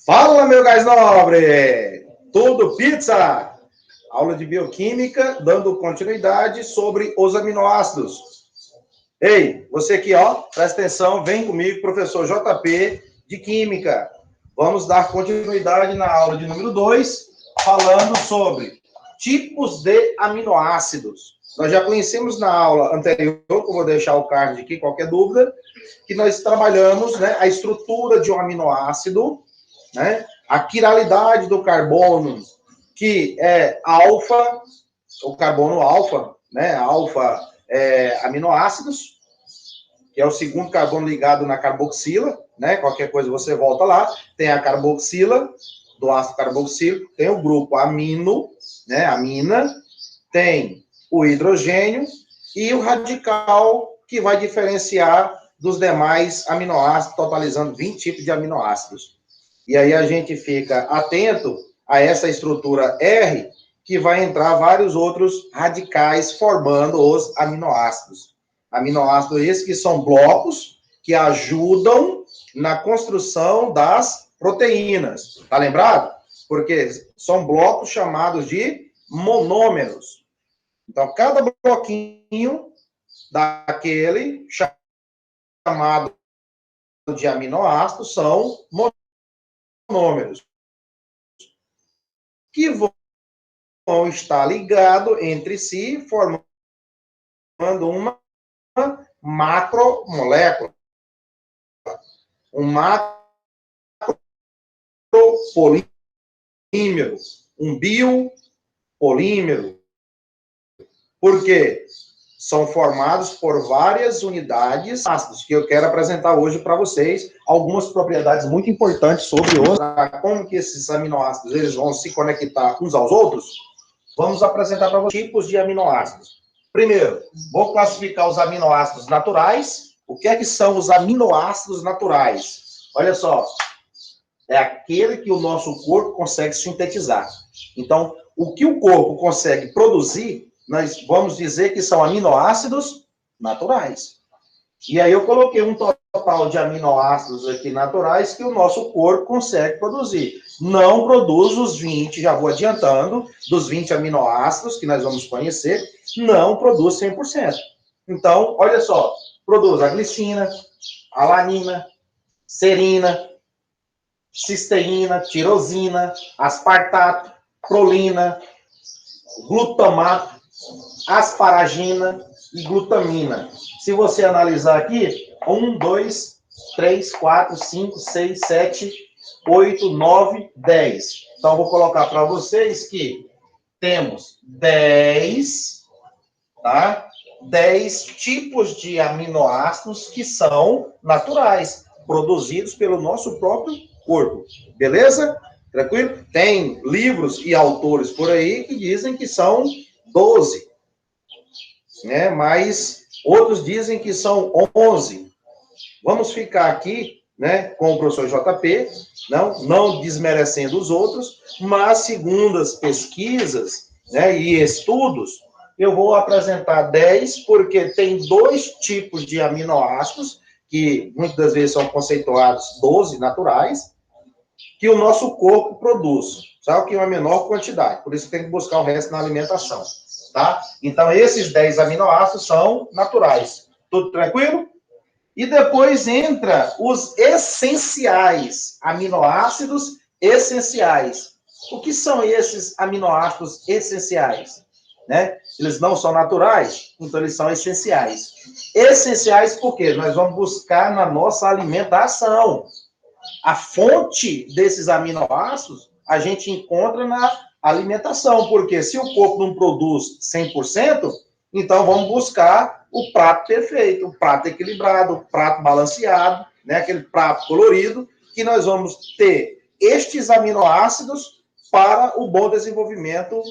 Fala, meu gás nobre! Tudo pizza? Aula de bioquímica, dando continuidade sobre os aminoácidos. Ei, você aqui, ó, presta atenção, vem comigo, professor JP, de Química. Vamos dar continuidade na aula de número 2, falando sobre tipos de aminoácidos. Nós já conhecemos na aula anterior, que eu vou deixar o card aqui, qualquer dúvida, que nós trabalhamos, né, a estrutura de um aminoácido, né, a quiralidade do carbono, que é alfa, o carbono alfa, né, alfa aminoácidos, que é o segundo carbono ligado na carboxila, né, qualquer coisa você volta lá, tem a carboxila, do ácido carboxílico, tem o grupo amino, né, amina, tem o hidrogênio e o radical, que vai diferenciar dos demais aminoácidos, totalizando 20 tipos de aminoácidos. E aí a gente fica atento a essa estrutura R, que vai entrar vários outros radicais formando os aminoácidos. Aminoácidos esses que são blocos que ajudam na construção das proteínas. Tá lembrado? Porque são blocos chamados de monômeros. Então, cada bloquinho daquele chamado de aminoácido são monômeros, que vão estar ligados entre si, formando uma macromolécula. Um macropolímero, um biopolímero. Por quê? São formados por várias unidades ácidos, que eu quero apresentar hoje para vocês algumas propriedades muito importantes sobre como que esses aminoácidos eles vão se conectar uns aos outros. Vamos apresentar para vocês tipos de aminoácidos. Primeiro, vou classificar os aminoácidos naturais. O que é que são os aminoácidos naturais? Olha só, é aquele que o nosso corpo consegue sintetizar. Então, o que o corpo consegue produzir, nós vamos dizer que são aminoácidos naturais. E aí eu coloquei um total de aminoácidos aqui naturais que o nosso corpo consegue produzir. Não produz os 20, já vou adiantando, dos 20 aminoácidos que nós vamos conhecer, não produz 100%. Então, olha só, produz a glicina, alanina, serina, cisteína, tirosina, aspartato, prolina, glutamato, asparagina e glutamina. Se você analisar aqui, 1, 2, 3, 4, 5, 6, 7, 8, 9, 10. Então, vou colocar para vocês que temos 10, tá? 10 tipos de aminoácidos que são naturais, produzidos pelo nosso próprio corpo. Beleza? Tranquilo? Tem livros e autores por aí que dizem que são 12, né? Mas outros dizem que são 11. Vamos ficar aqui, né, com o professor JP, não desmerecendo os outros, mas segundo as pesquisas, né, e estudos, eu vou apresentar 10, porque tem 2 tipos de aminoácidos, que muitas das vezes são conceituados 12 naturais, que o nosso corpo produz, sabe? Que é uma menor quantidade, por isso tem que buscar o resto na alimentação, tá? Então, esses 10 aminoácidos são naturais. Tudo tranquilo? E depois entra os essenciais, aminoácidos essenciais. O que são esses aminoácidos essenciais? Né? Eles não são naturais, então eles são essenciais. Essenciais porque nós vamos buscar na nossa alimentação. A fonte desses aminoácidos a gente encontra na alimentação, porque se o corpo não produz 100%, então vamos buscar o prato perfeito, o prato equilibrado, o prato balanceado, né? Aquele prato colorido, que nós vamos ter estes aminoácidos para o bom desenvolvimento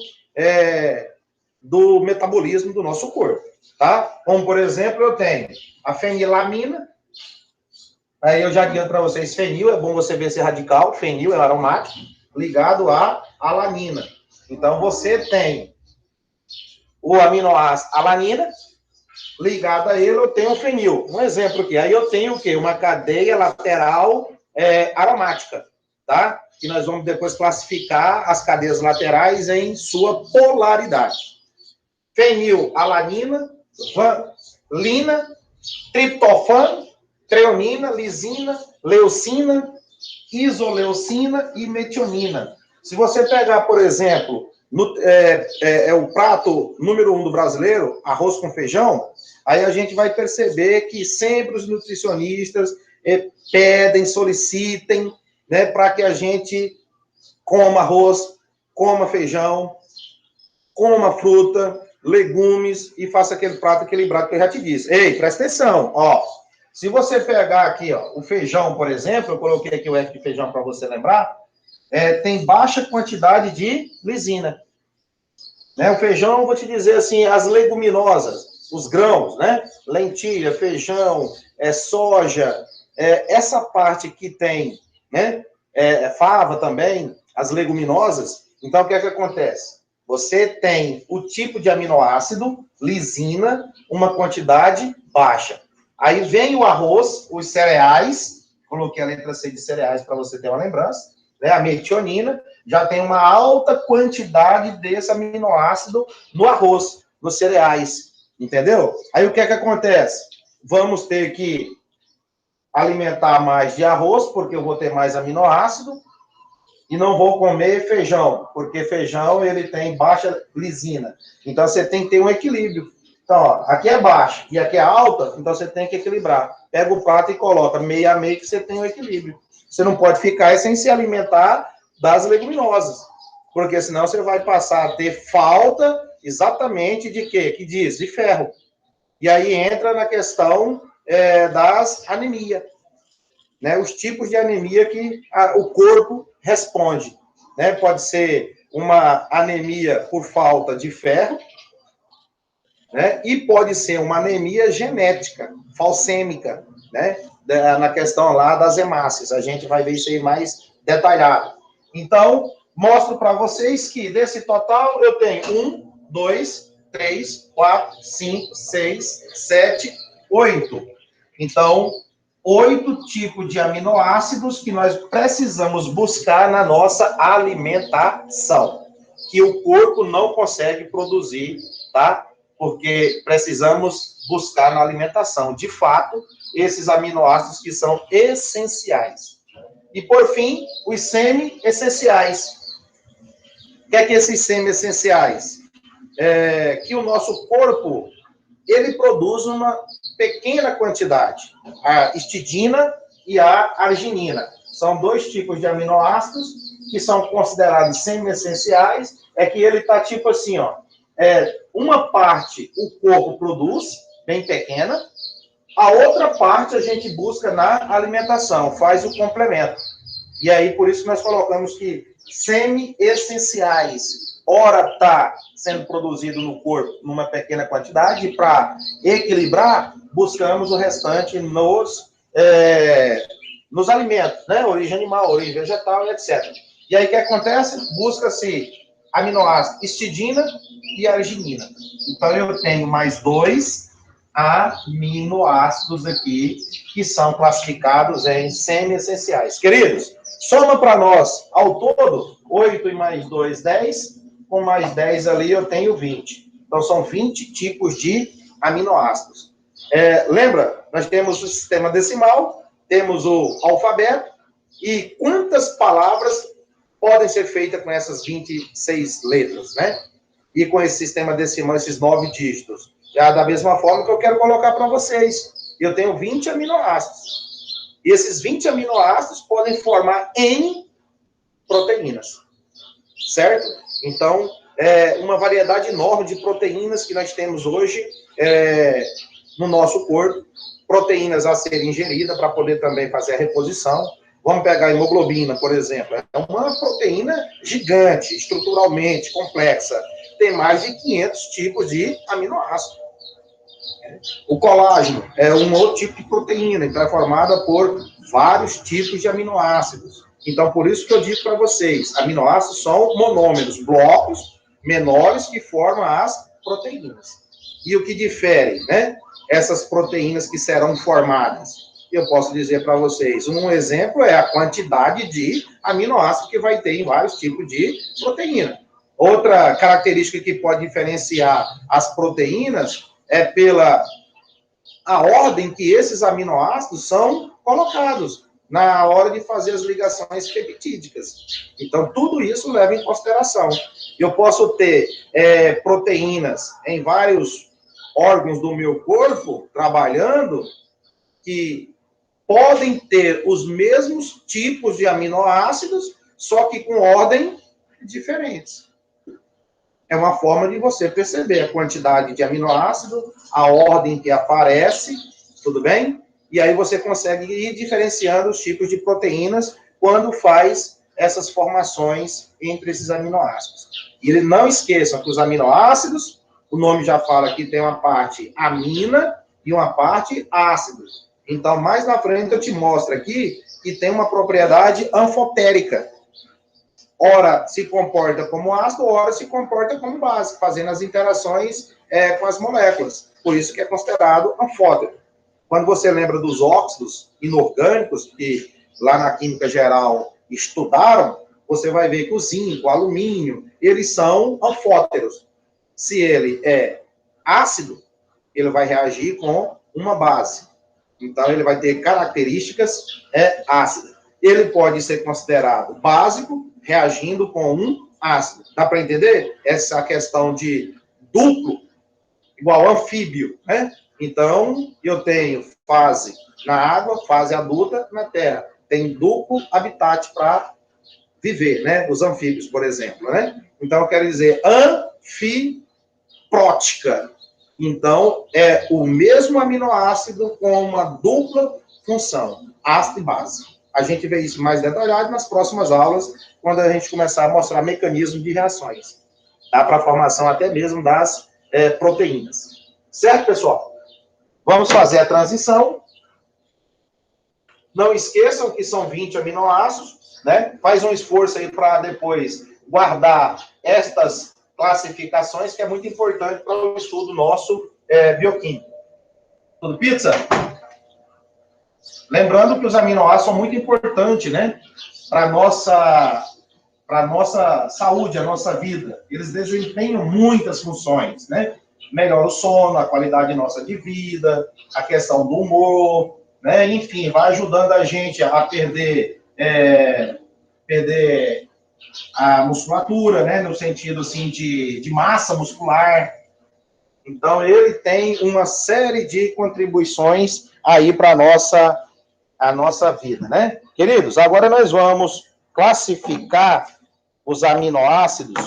do metabolismo do nosso corpo, tá? Como, por exemplo, eu tenho a fenilamina. Aí eu já adianto para vocês, fenil, é bom você ver esse radical, fenil é aromático, ligado à alanina. Então, você tem o aminoácido alanina, ligado a ele, eu tenho o fenil. Um exemplo aqui, aí eu tenho o quê? Uma cadeia lateral aromática. tá? Que nós vamos depois classificar as cadeias laterais em sua polaridade. Fenilalanina, valina, triptofano, treonina, lisina, leucina, isoleucina e metionina. Se você pegar, por exemplo, o prato número 1 do brasileiro, arroz com feijão, aí a gente vai perceber que sempre os nutricionistas pedem, solicitem, né, para que a gente coma arroz, coma feijão, coma fruta, legumes e faça aquele prato equilibrado que eu já te disse. Ei, presta atenção, ó. Se você pegar aqui, ó, o feijão, por exemplo, eu coloquei aqui o F de feijão para você lembrar, tem baixa quantidade de lisina. Né? O feijão, vou te dizer assim, as leguminosas, os grãos, né? Lentilha, feijão, soja, essa parte que tem, né? Fava também, as leguminosas. Então, o que é que acontece? Você tem o tipo de aminoácido, lisina, uma quantidade baixa. Aí vem o arroz, os cereais, coloquei a letra C de cereais para você ter uma lembrança, né? A metionina, já tem uma alta quantidade desse aminoácido no arroz, nos cereais, entendeu? Aí o que é que acontece? Vamos ter que alimentar mais de arroz, porque eu vou ter mais aminoácido, e não vou comer feijão, porque feijão ele tem baixa lisina. Então você tem que ter um equilíbrio. Então, ó, aqui é baixa e aqui é alta, então você tem que equilibrar. Pega o prato e coloca meio a meio que você tem um equilíbrio. Você não pode ficar sem se alimentar das leguminosas, porque senão você vai passar a ter falta exatamente de quê? Que diz? De ferro. E aí entra na questão das anemias. Né, os tipos de anemia que o corpo responde. Né? Pode ser uma anemia por falta de ferro, né? E pode ser uma anemia genética, falcêmica, né? Na questão lá das hemácias. A gente vai ver isso aí mais detalhado. Então, mostro para vocês que desse total eu tenho 1, 2, 3, 4, 5, 6, 7, 8. Então, 8 tipos de aminoácidos que nós precisamos buscar na nossa alimentação, que o corpo não consegue produzir, tá? Porque precisamos buscar na alimentação, de fato, esses aminoácidos que são essenciais. E, por fim, os semi-essenciais. O que é que esses semi-essenciais? Que o nosso corpo, ele produz uma pequena quantidade, a histidina e a arginina. São 2 tipos de aminoácidos que são considerados semi-essenciais, que ele está tipo assim, ó, uma parte o corpo produz, bem pequena, a outra parte a gente busca na alimentação, faz o complemento. E aí, por isso nós colocamos que semi-essenciais, ora está sendo produzido no corpo numa pequena quantidade, para equilibrar, buscamos o restante nos alimentos, né? Origem animal, origem vegetal, etc. E aí, o que acontece? Busca-se aminoácido histidina e arginina. Então, eu tenho mais 2 aminoácidos aqui, que são classificados em semi-essenciais. Queridos, soma para nós, ao todo, 8 e mais 2, 10. Com mais 10 ali, eu tenho 20. Então, são 20 tipos de aminoácidos. Lembra? Nós temos o sistema decimal, temos o alfabeto, e quantas palavras podem ser feitas com essas 26 letras, né? E com esse sistema decimal, esses 9 dígitos. Da mesma forma que eu quero colocar para vocês. Eu tenho 20 aminoácidos. E esses 20 aminoácidos podem formar N proteínas. Certo? Então, uma variedade enorme de proteínas que nós temos hoje no nosso corpo. Proteínas a serem ingeridas para poder também fazer a reposição. Vamos pegar a hemoglobina, por exemplo. É uma proteína gigante, estruturalmente complexa. Tem mais de 500 tipos de aminoácidos. O colágeno é um outro tipo de proteína, então é formada por vários tipos de aminoácidos. Então, por isso que eu digo para vocês, aminoácidos são monômeros, blocos menores que formam as proteínas. E o que difere, né? Essas proteínas que serão formadas. eu posso dizer para vocês, um exemplo é a quantidade de aminoácidos que vai ter em vários tipos de proteína. Outra característica que pode diferenciar as proteínas é pela a ordem que esses aminoácidos são colocados na hora de fazer as ligações peptídicas. Então, tudo isso leva em consideração. Eu posso ter proteínas em vários órgãos do meu corpo trabalhando que podem ter os mesmos tipos de aminoácidos, só que com ordem diferentes. É uma forma de você perceber a quantidade de aminoácido, a ordem que aparece, tudo bem? E aí você consegue ir diferenciando os tipos de proteínas quando faz essas formações entre esses aminoácidos. E não esqueçam que os aminoácidos, o nome já fala que tem uma parte amina e uma parte ácido. Então, mais na frente eu te mostro aqui que tem uma propriedade anfotérica. Ora se comporta como ácido, ora se comporta como base, fazendo as interações com as moléculas. Por isso que é considerado anfótero. Quando você lembra dos óxidos inorgânicos, que lá na química geral estudaram, você vai ver que o zinco, o alumínio, eles são anfóteros. Se ele é ácido, ele vai reagir com uma base. Então, ele vai ter características ácidas. Ele pode ser considerado básico, reagindo com um ácido. Dá para entender? Essa questão de duplo, igual anfíbio, né? Então, eu tenho fase na água, fase adulta na terra. Tem duplo habitat para viver, né? Os anfíbios, por exemplo, né? Então, eu quero dizer anfiprótica. Então, é o mesmo aminoácido com uma dupla função, ácido e base. A gente vê isso mais detalhado nas próximas aulas, quando a gente começar a mostrar mecanismos de reações, tá? Para a formação até mesmo das proteínas. Certo, pessoal? Vamos fazer a transição. Não esqueçam que são 20 aminoácidos, né? Faz um esforço aí para depois guardar estas classificações, que é muito importante para o estudo nosso bioquímico. Tudo pizza? Lembrando que os aminoácidos são muito importantes, né? Para a nossa saúde, a nossa vida. Eles desempenham muitas funções, né? Melhora o sono, a qualidade nossa de vida, a questão do humor, né? Enfim, vai ajudando a gente a perder a musculatura, né? No sentido, assim, de massa muscular. Então, ele tem uma série de contribuições aí para a nossa vida, né? Queridos, agora nós vamos classificar os aminoácidos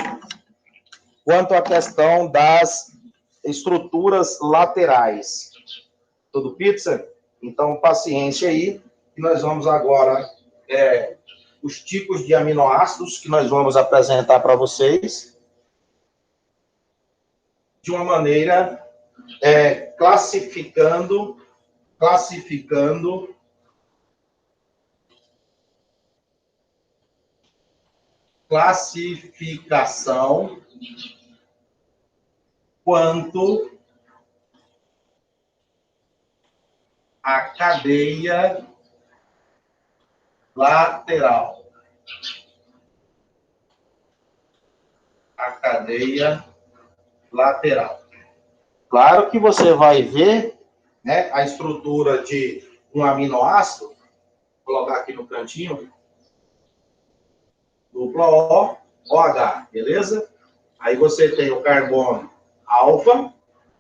quanto à questão das estruturas laterais. Tudo pizza? Então, paciência aí, que nós vamos agora os tipos de aminoácidos que nós vamos apresentar para vocês de uma maneira classificação quanto à cadeia lateral. A cadeia lateral. Claro que você vai ver, né, a estrutura de um aminoácido, vou colocar aqui no cantinho, dupla O, OH, beleza? Aí você tem o carbono alfa,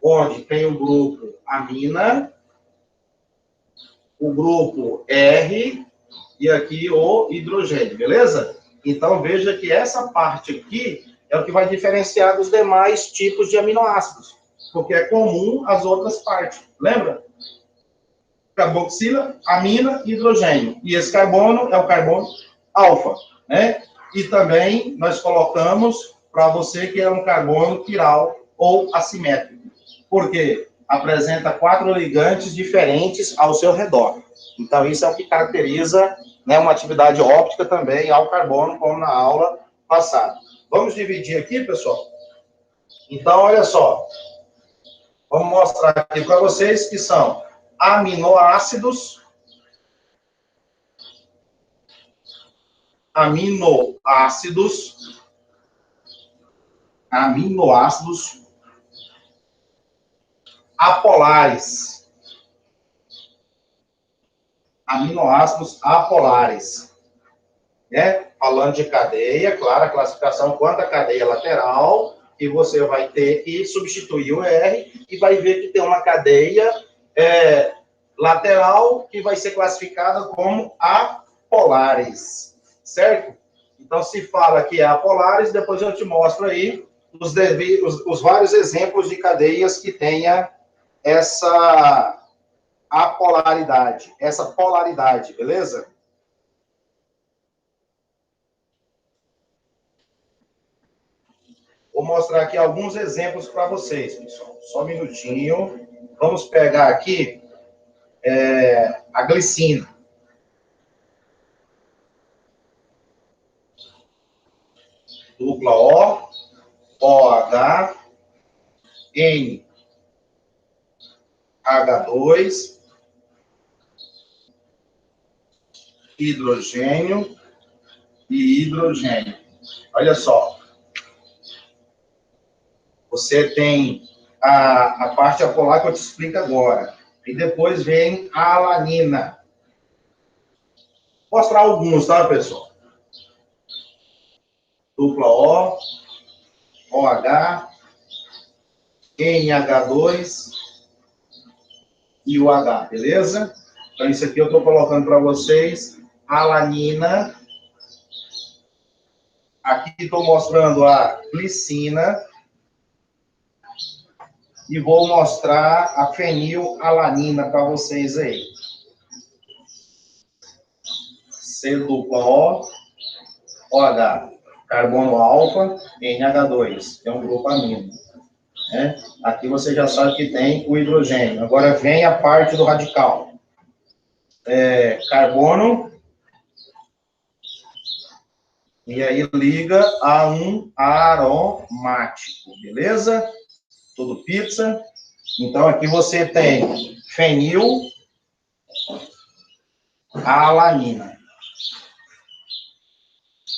onde tem o grupo amina, o grupo R e aqui o hidrogênio, beleza? Então, veja que essa parte aqui é o que vai diferenciar dos demais tipos de aminoácidos, porque é comum às outras partes, lembra? Carboxila, amina e hidrogênio. E esse carbono é o carbono alfa, né? E também nós colocamos para você que é um carbono quiral ou assimétrico. Por quê? Apresenta 4 ligantes diferentes ao seu redor. Então, isso é o que caracteriza, né, uma atividade óptica também ao carbono, como na aula passada. Vamos dividir aqui, pessoal? Então, olha só. Vamos mostrar aqui para vocês que são aminoácidos aminoácidos apolares. Aminoácidos apolares. Né? Falando de cadeia, claro, a classificação quanto à cadeia lateral, e você vai ter que substituir o R e vai ver que tem uma cadeia lateral que vai ser classificada como apolares, certo? Então, se fala que é apolares, depois eu te mostro aí os vários exemplos de cadeias que tenha essa apolaridade, essa polaridade, beleza? Vou mostrar aqui alguns exemplos para vocês, pessoal. Só um minutinho. Vamos pegar aqui a glicina. Dupla O, OH, N, H2, hidrogênio e hidrogênio. Olha só. Você tem a parte apolar que eu te explico agora. E depois vem a alanina. Vou mostrar alguns, tá, pessoal? Dupla O, OH, NH2 e o H, beleza? Então, isso aqui eu estou colocando para vocês. Alanina. Aqui estou mostrando a glicina. E vou mostrar a fenilalanina para vocês aí. C dupla O, OH, carbono alfa, NH2, é um grupo amino. Né? Aqui você já sabe que tem o hidrogênio. Agora vem a parte do radical. Carbono, e aí liga a um aromático, beleza? Tudo pizza. Então, aqui você tem fenilalanina.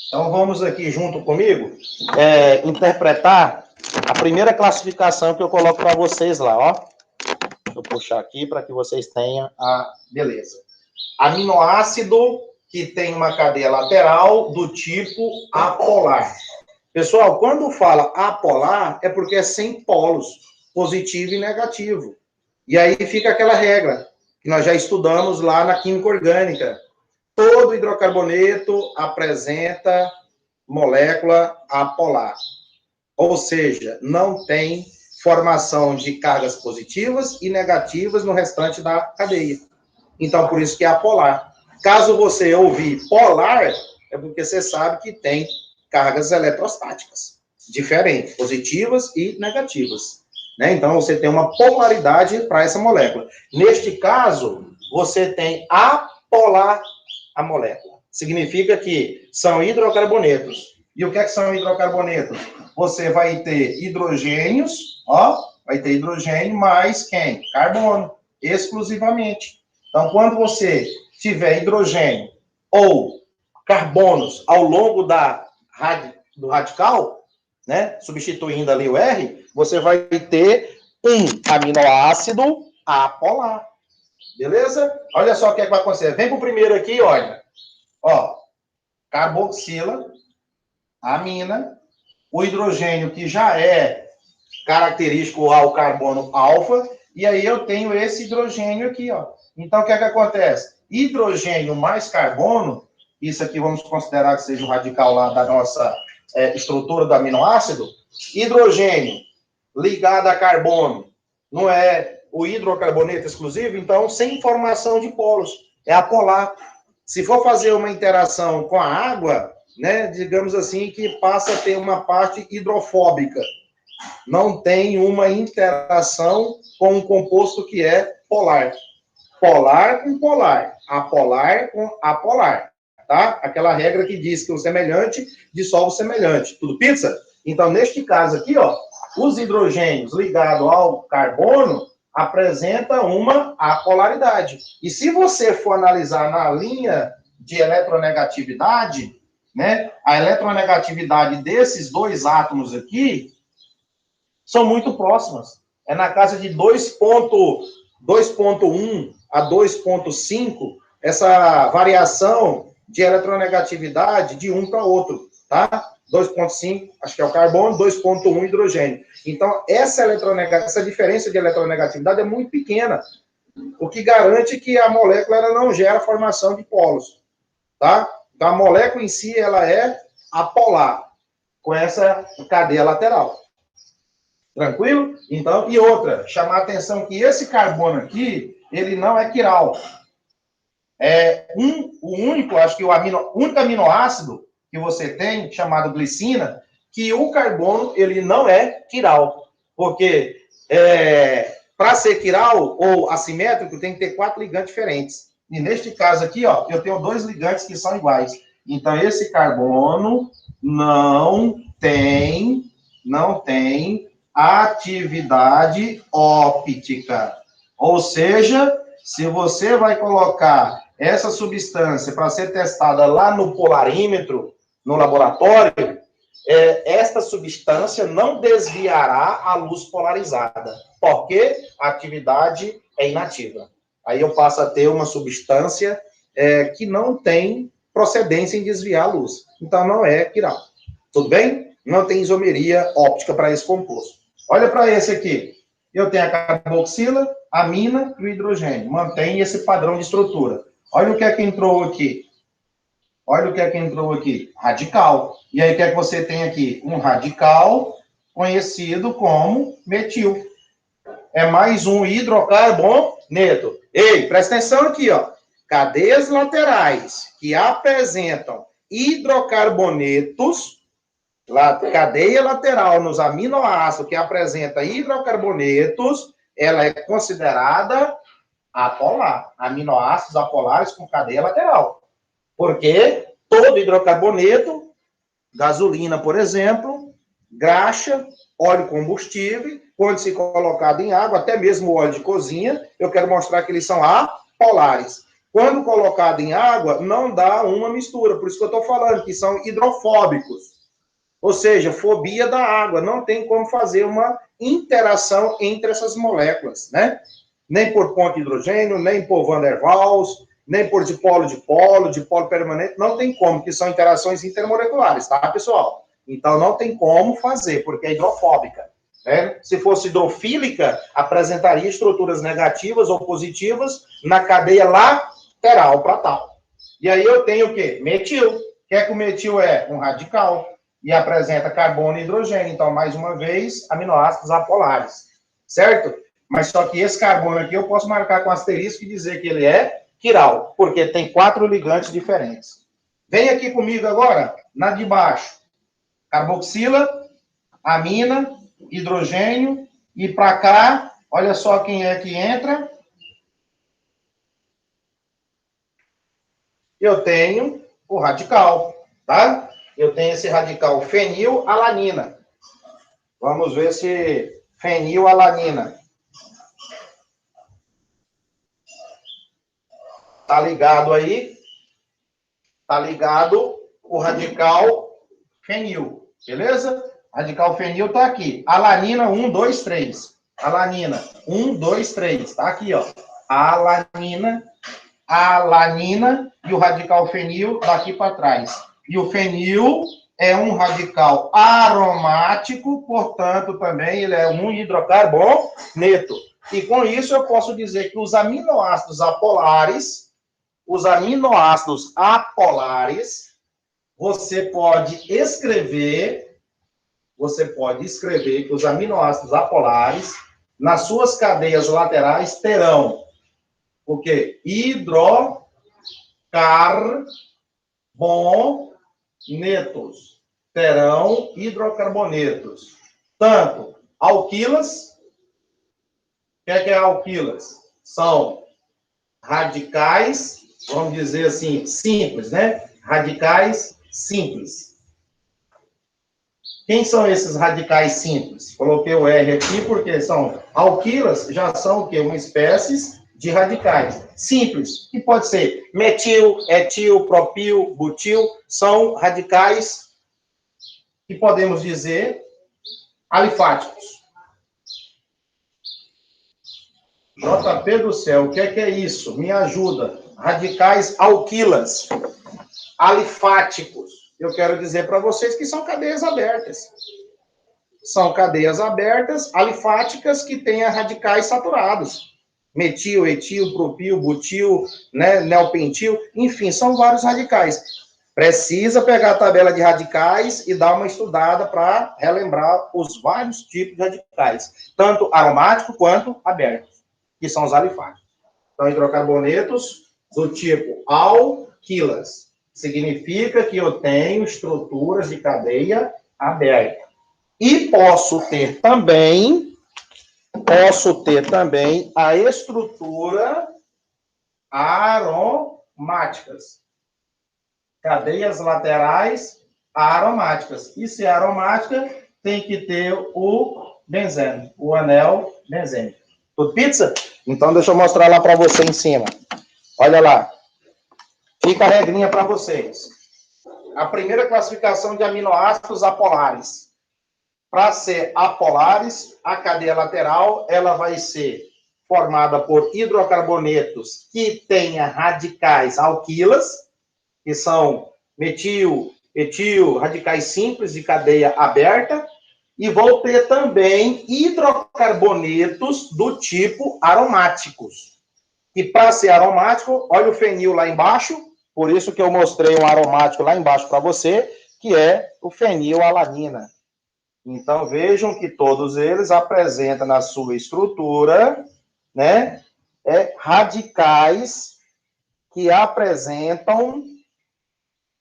Então, vamos aqui junto comigo interpretar a primeira classificação que eu coloco para vocês lá, ó. Deixa eu puxar aqui para que vocês tenham a beleza. Aminoácido que tem uma cadeia lateral do tipo apolar. Pessoal, quando fala apolar, é porque é sem polos, positivo e negativo. E aí fica aquela regra, que nós já estudamos lá na química orgânica. Todo hidrocarboneto apresenta molécula apolar. Ou seja, não tem formação de cargas positivas e negativas no restante da cadeia. Então, por isso que é apolar. Caso você ouvir polar, é porque você sabe que tem cargas eletrostáticas diferentes, positivas e negativas. Né? Então, você tem uma polaridade para essa molécula. Neste caso, você tem apolar a molécula. Significa que são hidrocarbonetos. E o que são hidrocarbonetos? Você vai ter hidrogênios, ó, vai ter hidrogênio mais quem? Carbono, exclusivamente. Então, quando você tiver hidrogênio ou carbonos ao longo do radical, né, substituindo ali o R, você vai ter um aminoácido apolar. Beleza? Olha só o que vai acontecer. Vem para o primeiro aqui, olha. Ó, carboxila, amina, o hidrogênio que já é característico ao carbono alfa, e aí eu tenho esse hidrogênio aqui, ó. Então, o que acontece? Hidrogênio mais carbono, isso aqui vamos considerar que seja o radical lá da nossa estrutura do aminoácido, hidrogênio ligado a carbono, não é o hidrocarboneto exclusivo, então, sem formação de polos, é apolar. Se for fazer uma interação com a água, né, digamos assim, que passa a ter uma parte hidrofóbica. Não tem uma interação com um composto que é polar. Polar com polar, apolar com apolar, tá? Aquela regra que diz que o semelhante dissolve o semelhante. Tudo pizza? Então, neste caso aqui, ó, os hidrogênios ligados ao carbono apresentam uma apolaridade. E se você for analisar na linha de eletronegatividade, né? A eletronegatividade desses dois átomos aqui são muito próximas. É na casa de 2,1 a 2,5, essa variação de eletronegatividade de um para outro, tá? 2,5, acho que é o carbono, 2,1 hidrogênio. Então, essa diferença de eletronegatividade é muito pequena, o que garante que a molécula ela não gera formação de polos, tá? Então, a molécula em si, ela é apolar, com essa cadeia lateral. Tranquilo? Então, e outra, chamar a atenção que esse carbono aqui, ele não é quiral. O único, acho que o único aminoácido que você tem, chamado glicina, que o carbono, ele não é quiral. Porque para ser quiral ou assimétrico, tem que ter 4 ligantes diferentes. E neste caso aqui, ó, eu tenho 2 ligantes que são iguais. Então, esse carbono não tem atividade óptica. Ou seja, se você vai colocar essa substância para ser testada lá no polarímetro, no laboratório, esta substância não desviará a luz polarizada, porque a atividade é inativa. Aí eu passo a ter uma substância que não tem procedência em desviar a luz. Então, não é quiral. Tudo bem? Não tem isomeria óptica para esse composto. Olha para esse aqui. Eu tenho a carboxila, a amina e o hidrogênio. Mantém esse padrão de estrutura. Olha o que é que entrou aqui. Olha o que é que entrou aqui. Radical. E aí, o que é que você tem aqui? Um radical conhecido como metil. É mais um hidrocarboneto. Ei, presta atenção aqui, ó. Cadeias laterais que apresentam hidrocarbonetos, cadeia lateral nos aminoácidos que apresenta hidrocarbonetos, ela é considerada apolar. Aminoácidos apolares com cadeia lateral. Porque todo hidrocarboneto, gasolina, por exemplo, graxa, óleo combustível, quando se colocado em água, até mesmo óleo de cozinha, eu quero mostrar que eles são apolares. Quando colocado em água, não dá uma mistura. Por isso que eu estou falando que são hidrofóbicos. Ou seja, fobia da água. Não tem como fazer uma interação entre essas moléculas, né? Nem por ponto de hidrogênio, nem por Van der Waals, nem por dipolo permanente. Não tem como, que são interações intermoleculares, tá, pessoal? Então, não tem como fazer, porque é hidrofóbica. Né? Se fosse hidrofílica, apresentaria estruturas negativas ou positivas na cadeia lateral para tal. E aí eu tenho o quê? Metil. O que é que o metil é? Um radical. E apresenta carbono e hidrogênio. Então, mais uma vez, aminoácidos apolares. Certo? Mas só que esse carbono aqui eu posso marcar com asterisco e dizer que ele é quiral, porque tem 4 ligantes diferentes. Vem aqui comigo agora, na de baixo. Carboxila, amina, hidrogênio, e para cá, olha só quem é que entra. Eu tenho o radical, tá? Eu tenho esse radical fenilalanina. Vamos ver se fenilalanina tá ligado aí? Tá ligado o radical fenil, beleza? Radical fenil tá aqui. Alanina 1, 2, 3. Alanina 1, 2, 3. Tá aqui, ó. Alanina e o radical fenil daqui para trás. E o fenil é um radical aromático, portanto, também ele é um hidrocarboneto. E com isso eu posso dizer que os aminoácidos apolares, você pode escrever que os aminoácidos apolares, nas suas cadeias laterais, terão o quê? Hidrocarbonetos. Terão hidrocarbonetos. Tanto alquilas, o que é alquilas? São radicais, vamos dizer assim, simples, né? Radicais simples. Quem são esses radicais simples? Coloquei o R aqui porque são alquilas, já são o quê? Uma espécie de radicais. Simples, que pode ser metil, etil, propil, butil, são radicais que podemos dizer alifáticos. JP do céu, o que é isso? Me ajuda. Radicais alquilas, alifáticos. Eu quero dizer para vocês que são cadeias abertas. São cadeias abertas, alifáticas, que têm radicais saturados. Metil, etil, propil, butil, né, neopentil, enfim, são vários radicais. Precisa pegar a tabela de radicais e dar uma estudada para relembrar os vários tipos de radicais, tanto aromático quanto aberto, que são os alifáticos. Então, hidrocarbonetos do tipo alquilas. Significa que eu tenho estruturas de cadeia aberta. E posso ter também a estrutura aromáticas. Cadeias laterais aromáticas. E se é aromática, tem que ter o benzeno, o anel benzênico. Tudo pizza? Então, deixa eu mostrar lá para você em cima. Olha lá. Fica a regrinha para vocês. A primeira classificação de aminoácidos apolares. Para ser apolares, a cadeia lateral ela vai ser formada por hidrocarbonetos que tenha radicais alquilas, que são metil, etil, radicais simples de cadeia aberta, e vou ter também hidrocarbonetos do tipo aromáticos. E para ser aromático, olha o fenil lá embaixo, por isso que eu mostrei um aromático lá embaixo para você, que é o fenilalanina. Então, vejam que todos eles apresentam na sua estrutura, né, radicais que apresentam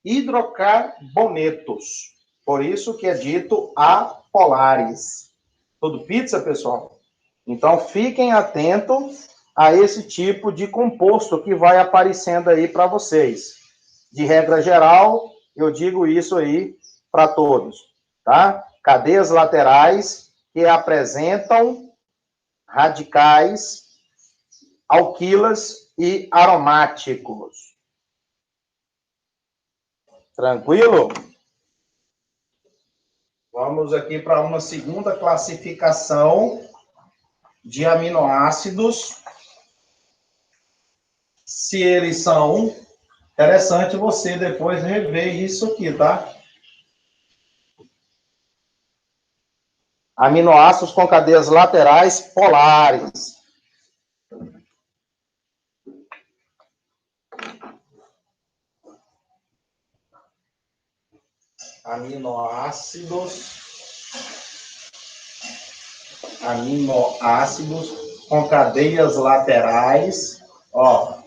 hidrocarbonetos. Por isso que é dito apolares. Tudo pizza, pessoal? Então, fiquem atentos a esse tipo de composto que vai aparecendo aí para vocês. De regra geral, eu digo isso aí para todos, tá? Cadeias laterais que apresentam radicais alquilas e aromáticos. Tranquilo? Vamos aqui para uma segunda classificação de aminoácidos. Se eles são... Interessante você depois rever isso aqui, tá? Aminoácidos com cadeias laterais polares. Aminoácidos com cadeias laterais, ó,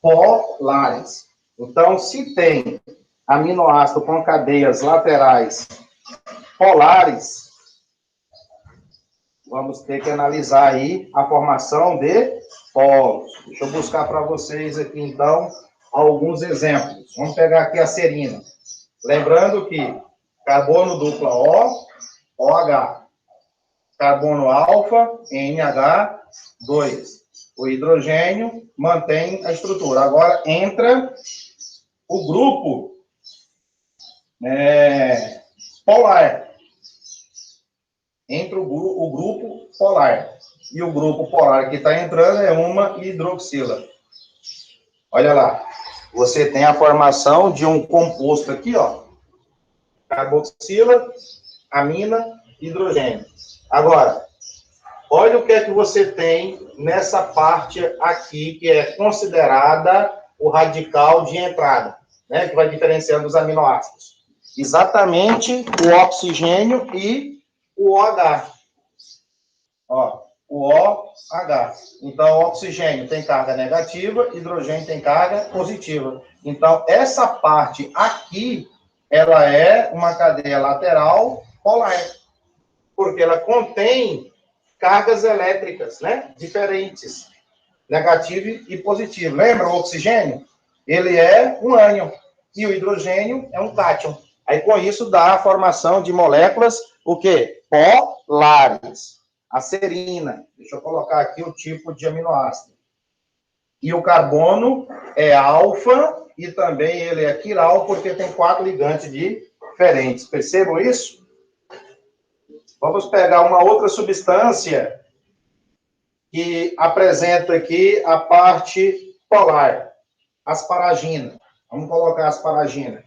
polares. Então, se tem aminoácido com cadeias laterais polares, vamos ter que analisar aí a formação de polos. Deixa eu buscar para vocês aqui, então, alguns exemplos. Vamos pegar aqui a serina. Lembrando que carbono dupla O, OH. Carbono alfa, NH2. O hidrogênio mantém a estrutura. Agora entra o grupo polar. Entra o grupo polar. E o grupo polar que está entrando é uma hidroxila. Olha lá. Você tem a formação de um composto aqui, ó. Carboxila, amina, hidrogênio. Agora, olha o que é que você tem nessa parte aqui, que é considerada o radical de entrada, né? Que vai diferenciando os aminoácidos. Exatamente o oxigênio e o OH. Ó, o OH. Então, o oxigênio tem carga negativa, hidrogênio tem carga positiva. Então, essa parte aqui, ela é uma cadeia lateral polar, porque ela contém cargas elétricas, né? Diferentes, negativo e positivo. Lembra o oxigênio? Ele é um ânion e o hidrogênio é um cátion. Aí, com isso, dá a formação de moléculas, o quê? Polares. A serina. Deixa eu colocar aqui o tipo de aminoácido. E o carbono é alfa e também ele é quiral, porque tem 4 ligantes diferentes. Percebam isso? Vamos pegar uma outra substância que apresenta aqui a parte polar, asparagina. Vamos colocar asparagina.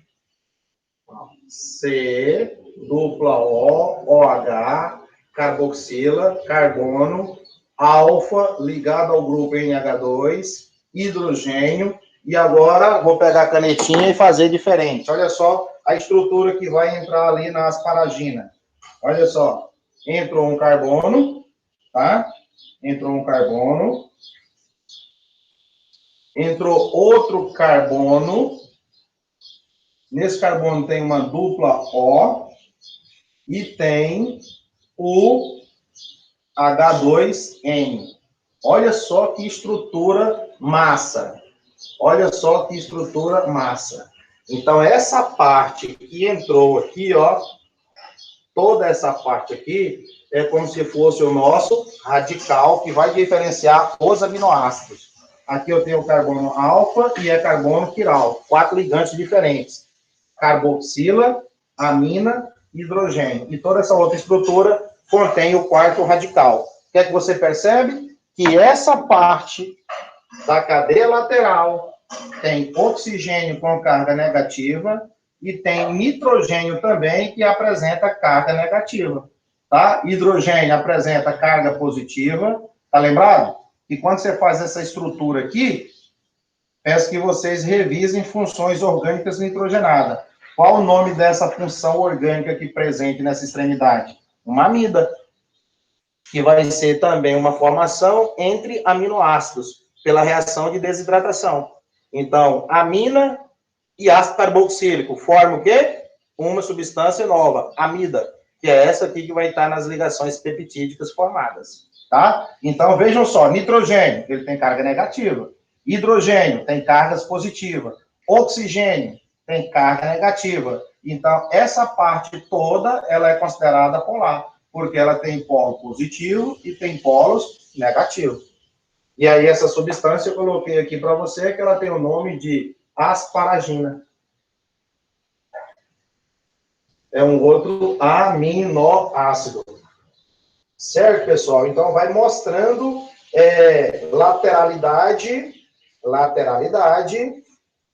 C, dupla O, OH, carboxila, carbono, alfa, ligado ao grupo NH2, hidrogênio, e agora vou pegar a canetinha e fazer diferente. Olha só a estrutura que vai entrar ali na asparagina. Olha só, entrou um carbono, tá? Entrou um carbono, entrou outro carbono, nesse carbono tem uma dupla O e tem o H2N. Olha só que estrutura massa. Olha só que estrutura massa. Então, essa parte que entrou aqui, ó, toda essa parte aqui, é como se fosse o nosso radical que vai diferenciar os aminoácidos. Aqui eu tenho o carbono alfa e é carbono quiral. 4 ligantes diferentes. Carboxila, amina, hidrogênio. E toda essa outra estrutura contém o 4º radical. O que é que você percebe? Que essa parte da cadeia lateral tem oxigênio com carga negativa e tem nitrogênio também, que apresenta carga negativa. Tá? Hidrogênio apresenta carga positiva. Tá lembrado? E quando você faz essa estrutura aqui, peço que vocês revisem funções orgânicas nitrogenadas. Qual o nome dessa função orgânica aqui presente nessa extremidade? Uma amida, que vai ser também uma formação entre aminoácidos, pela reação de desidratação. Então, amina e ácido carboxílico formam o quê? Uma substância nova, amida, que é essa aqui que vai estar nas ligações peptídicas formadas, tá? Então, vejam só, nitrogênio, ele tem carga negativa. Hidrogênio tem cargas positivas. Oxigênio tem carga negativa. Então, essa parte toda, ela é considerada polar, porque ela tem polo positivo e tem polos negativos. E aí, essa substância eu coloquei aqui para você, que ela tem o nome de asparagina. É um outro aminoácido. Certo, pessoal? Então, vai mostrando lateralidade,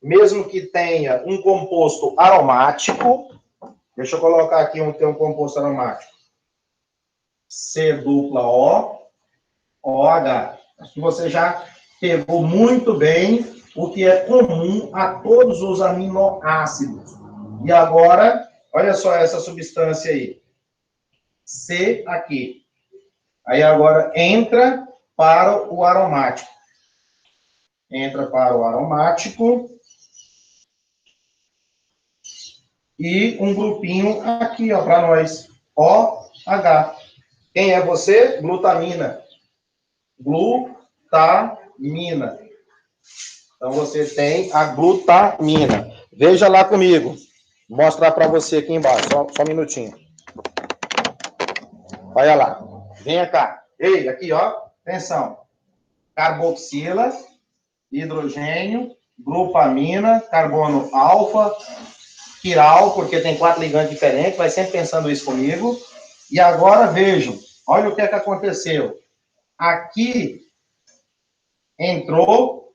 mesmo que tenha um composto aromático. Deixa eu colocar aqui tem um composto aromático. C dupla O, OH. Acho que você já pegou muito bem o que é comum a todos os aminoácidos. E agora, olha só essa substância aí. C aqui. Aí agora entra para o aromático. Entra para o aromático. E um grupinho aqui, ó, para nós. OH. Quem é você? Glutamina. Glutamina. Então, você tem a glutamina. Veja lá comigo. Vou mostrar para você aqui embaixo. Só um minutinho. Olha lá. Venha cá. Ei, aqui, ó. Atenção. Carboxila, hidrogênio, glupamina, carbono alfa, quiral, porque tem 4 ligantes diferentes. Vai sempre pensando isso comigo. E agora, vejam. Olha o que é que aconteceu. Aqui entrou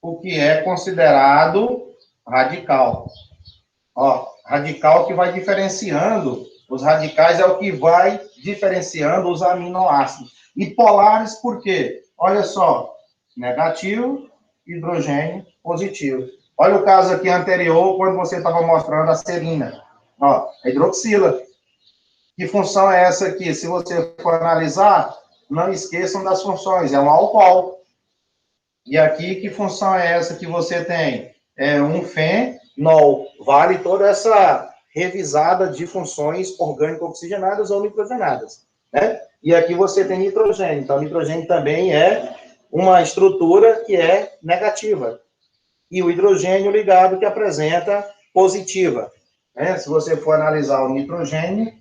o que é considerado radical. Ó, radical que vai diferenciando, os radicais é o que vai diferenciando os aminoácidos. E polares por quê? Olha só, negativo, hidrogênio, positivo. Olha o caso aqui anterior, quando você estava mostrando a serina. Ó, a hidroxila. Que função é essa aqui? Se você for analisar, não esqueçam das funções, é um álcool. E aqui, que função é essa que você tem? É um fenol. Vale toda essa revisada de funções orgânico-oxigenadas ou nitrogenadas, né? E aqui você tem nitrogênio. Então, nitrogênio também é uma estrutura que é negativa. E o hidrogênio ligado que apresenta positiva, né? Se você for analisar o nitrogênio,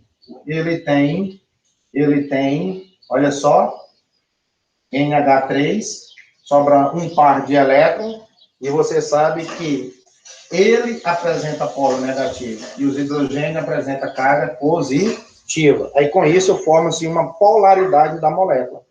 ele tem, olha só, NH3, sobra um par de elétrons, e você sabe que ele apresenta polo negativo e os hidrogênios apresentam carga positiva. Aí, com isso, forma-se uma polaridade da molécula.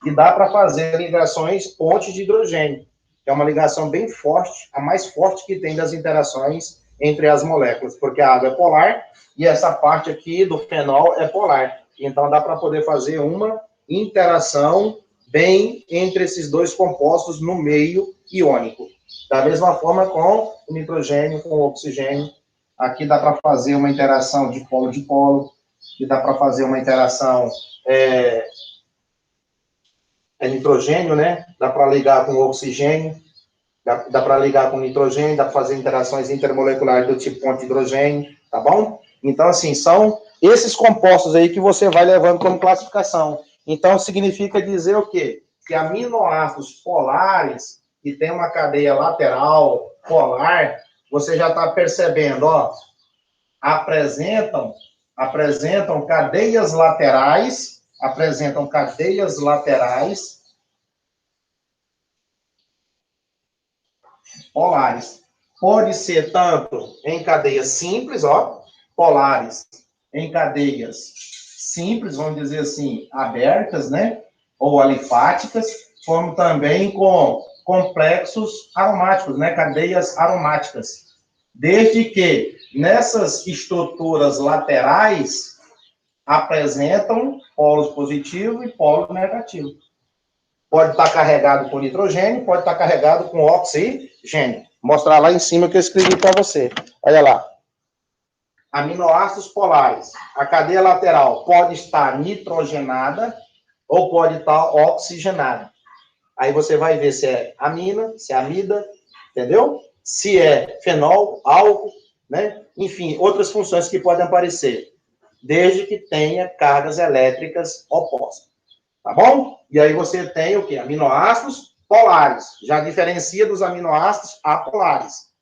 E dá para fazer ligações pontes de hidrogênio, que é uma ligação bem forte, a mais forte que tem das interações entre as moléculas, porque a água é polar e essa parte aqui do fenol é polar. Então, dá para poder fazer uma interação bem entre esses dois compostos no meio iônico. Da mesma forma com o nitrogênio, com o oxigênio. Aqui dá para fazer uma interação de polo, que dá para fazer uma interação nitrogênio, né? Dá para ligar com o oxigênio, dá para ligar com nitrogênio, dá para fazer interações intermoleculares do tipo ponto de hidrogênio, tá bom? Então, assim, são esses compostos aí que você vai levando como classificação. Então, significa dizer o quê? Que aminoácidos polares, que tem uma cadeia lateral polar, você já está percebendo, ó, apresentam cadeias laterais, polares. Pode ser tanto em cadeias simples, ó, polares, em cadeias simples, vamos dizer assim, abertas, né, ou alifáticas, como também com complexos aromáticos, né, cadeias aromáticas. Desde que nessas estruturas laterais apresentam polos positivos e polos negativos. Pode estar carregado com nitrogênio, pode estar carregado com oxigênio. Vou mostrar lá em cima que eu escrevi para você. Olha lá. Aminoácidos polares. A cadeia lateral pode estar nitrogenada ou pode estar oxigenada. Aí você vai ver se é amina, se é amida, entendeu? Se é fenol, álcool, né? Enfim, outras funções que podem aparecer, desde que tenha cargas elétricas opostas. Tá bom? E aí você tem o quê? Aminoácidos polares. Já diferencia dos aminoácidos apolares.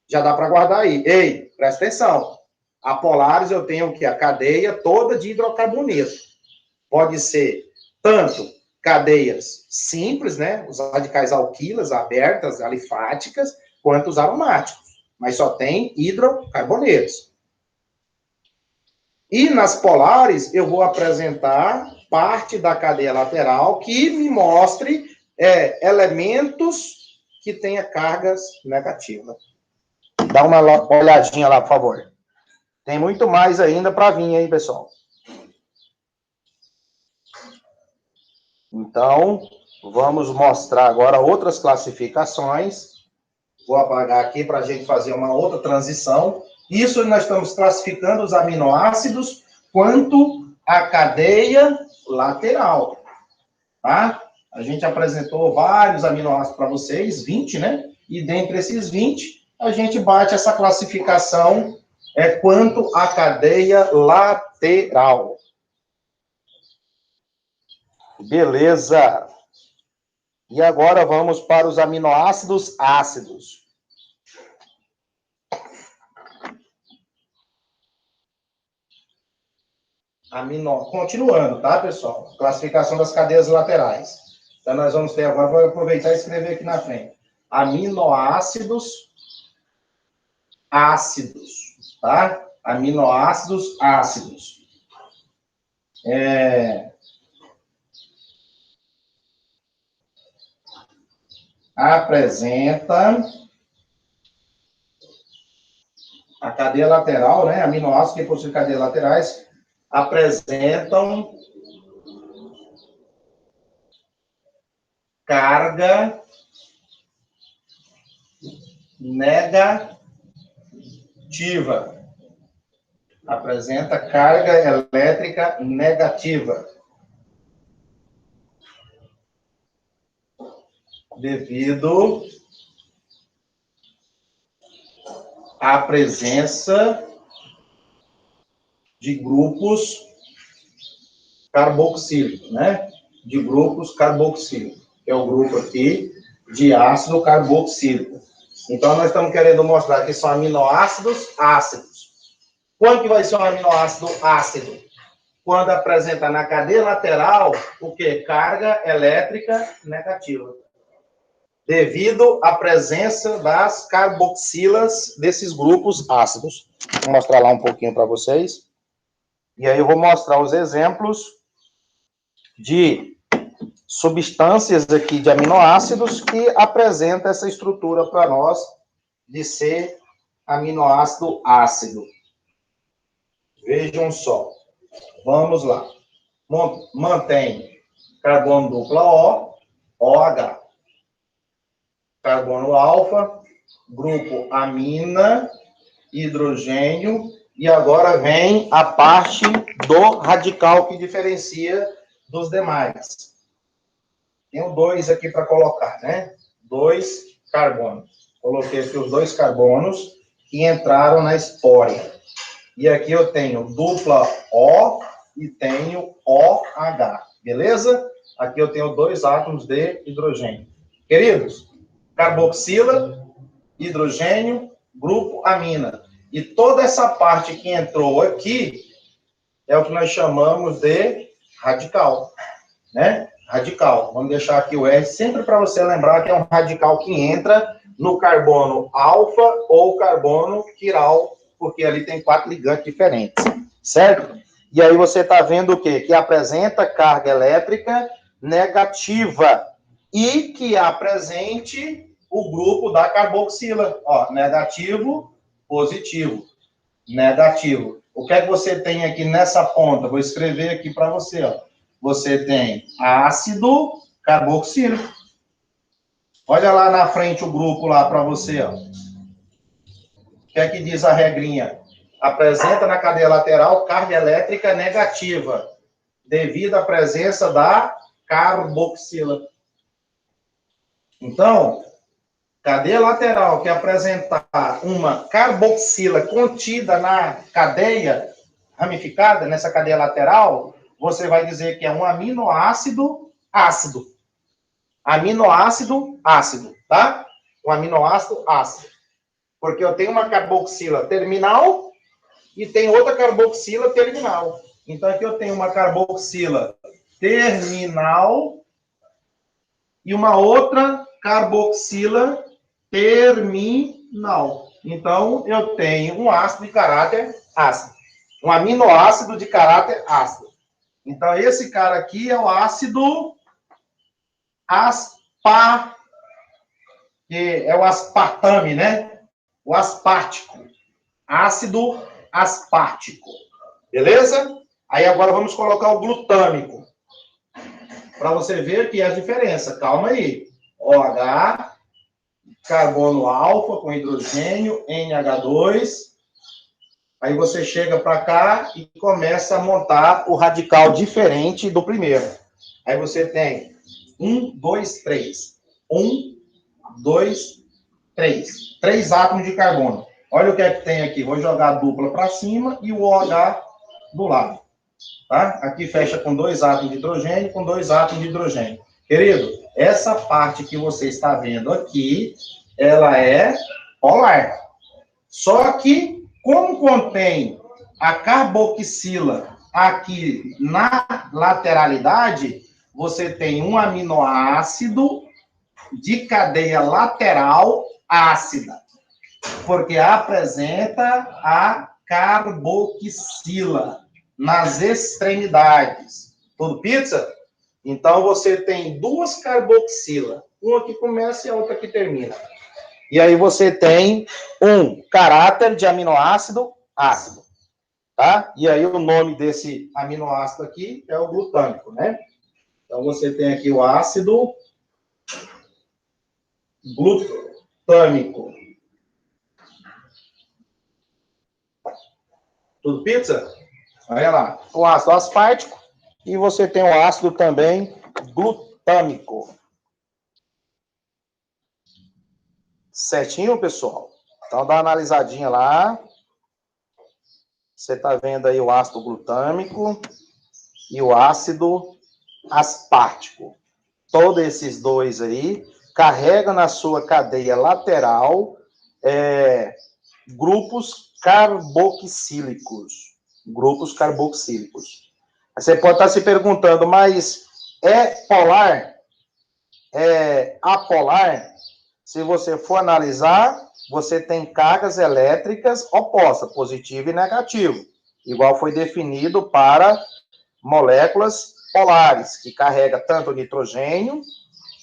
Já dá para guardar aí. Ei, presta atenção. Apolares eu tenho o quê? A cadeia toda de hidrocarboneto. Pode ser tanto cadeias simples, né? Os radicais alquilas, abertas, alifáticas, quanto os aromáticos. Mas só tem hidrocarbonetos. E nas polares, eu vou apresentar parte da cadeia lateral que me mostre elementos que tenha cargas negativas. Dá uma olhadinha lá, por favor. Tem muito mais ainda para vir aí, pessoal. Então, vamos mostrar agora outras classificações. Vou apagar aqui para a gente fazer uma outra transição. Isso nós estamos classificando os aminoácidos quanto à cadeia lateral, tá? A gente apresentou vários aminoácidos para vocês, 20, né? E dentre esses 20, a gente bate essa classificação quanto à cadeia lateral. Beleza. E agora vamos para os aminoácidos ácidos. Continuando, tá, pessoal? Classificação das cadeias laterais. Então, nós vamos ter agora, vou aproveitar e escrever aqui na frente. Aminoácidos ácidos, tá? Aminoácidos ácidos. Apresenta a cadeia lateral, né? Aminoácidos que possuem cadeias laterais apresentam carga negativa. Apresenta carga elétrica negativa. Devido à presença de grupos carboxílicos, né? De grupos carboxílicos, que é o grupo aqui de ácido carboxílico. Então, nós estamos querendo mostrar que são aminoácidos ácidos. Quando que vai ser um aminoácido ácido? Quando apresenta na cadeia lateral, o quê? Carga elétrica negativa. devido à presença das carboxilas desses grupos ácidos. Vou mostrar lá um pouquinho para vocês. E aí eu vou mostrar os exemplos de substâncias aqui de aminoácidos que apresentam essa estrutura para nós de ser aminoácido ácido. Vejam só. Vamos lá. Mantém carbono dupla O, OH. Carbono alfa, grupo amina, hidrogênio, e agora vem a parte do radical que diferencia dos demais. Tenho 2 aqui para colocar, né? 2 carbonos. Coloquei aqui os 2 carbonos que entraram na espória. E aqui eu tenho dupla O e tenho OH, beleza? Aqui eu tenho 2 átomos de hidrogênio. Queridos, carboxila, hidrogênio, grupo amina. E toda essa parte que entrou aqui é o que nós chamamos de radical, né? Radical. Vamos deixar aqui o R sempre para você lembrar que é um radical que entra no carbono alfa ou carbono quiral, porque ali tem 4 ligantes diferentes, certo? E aí você está vendo o quê? Que apresenta carga elétrica negativa e que apresente o grupo da carboxila. Ó, negativo, positivo, negativo. O que é que você tem aqui nessa ponta? Vou escrever aqui para você, ó. Você tem ácido carboxílico. Olha lá na frente o grupo lá para você, ó. O que é que diz a regrinha? Apresenta na cadeia lateral carga elétrica negativa, devido à presença da carboxila. Então, cadeia lateral que apresentar uma carboxila contida na cadeia ramificada, nessa cadeia lateral, você vai dizer que é um aminoácido ácido. Aminoácido ácido, tá? Um aminoácido ácido. Porque eu tenho uma carboxila terminal e tem outra carboxila terminal. Então, aqui eu tenho uma carboxila terminal e uma outra carboxila terminal. Então, eu tenho um ácido de caráter ácido. Um aminoácido de caráter ácido. Então, esse cara aqui é o ácido que é o aspartame, né? O aspartico. Ácido aspartico. Beleza? Aí agora vamos colocar o glutâmico. Para você ver que é a diferença. Calma aí. OH, carbono alfa com hidrogênio, NH2. Aí você chega para cá e começa a montar o radical diferente do primeiro. Aí você tem 1, 2, 3. 1, 2, 3. 3 átomos de carbono. Olha o que é que tem aqui. Vou jogar a dupla para cima e o OH do lado. Tá? Aqui fecha com 2 átomos de hidrogênio, com 2 átomos de hidrogênio. Querido, essa parte que você está vendo aqui, ela é polar. Só que, como contém a carboxila aqui na lateralidade, você tem um aminoácido de cadeia lateral ácida, porque apresenta a carboxila nas extremidades. Tudo pizza? Então, você tem 2 carboxilas, uma que começa e a outra que termina. E aí você tem um caráter de aminoácido ácido, tá? E aí o nome desse aminoácido aqui é o glutâmico, né? Então, você tem aqui o ácido glutâmico. Tudo pizza? Olha lá, o ácido aspartico e você tem o ácido também glutâmico. Certinho, pessoal? Então, dá uma analisadinha lá. Você está vendo aí o ácido glutâmico e o ácido aspartico. Todos esses dois aí carregam na sua cadeia lateral grupos carboxílicos. Grupos carboxílicos. Você pode estar se perguntando, mas é polar? É apolar? se você for analisar, você tem cargas elétricas opostas, positivo e negativo, igual foi definido para moléculas polares, que carrega tanto o nitrogênio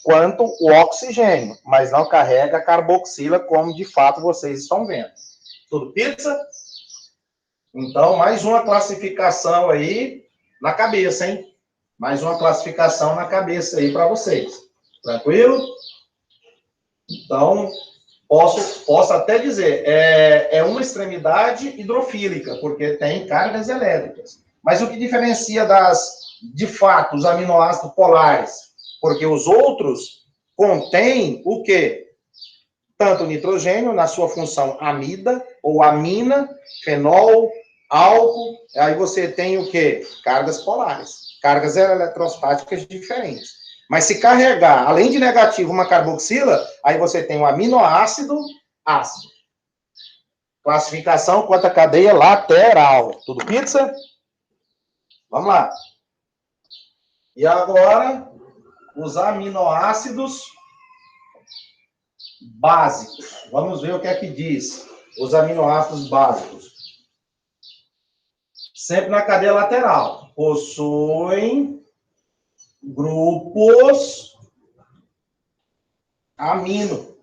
quanto o oxigênio, mas não carrega a carboxila, como de fato vocês estão vendo. Tudo pizza? Então, mais uma classificação aí na cabeça, hein? Mais uma classificação na cabeça aí para vocês. Tranquilo? Então, posso até dizer, é uma extremidade hidrofílica, porque tem cargas elétricas. Mas o que diferencia de fato, os aminoácidos polares? Porque os outros contêm o quê? Tanto o nitrogênio, na sua função amida, ou amina, fenol, álcool, aí você tem o quê? Cargas polares, cargas eletrostáticas diferentes. Mas se carregar, além de negativo, uma carboxila, aí você tem um aminoácido ácido. Classificação quanto à cadeia lateral. Tudo pizza? Vamos lá. E agora, os aminoácidos básicos. Vamos ver o que é que diz os aminoácidos básicos. Sempre na cadeia lateral. Possuem grupos amino.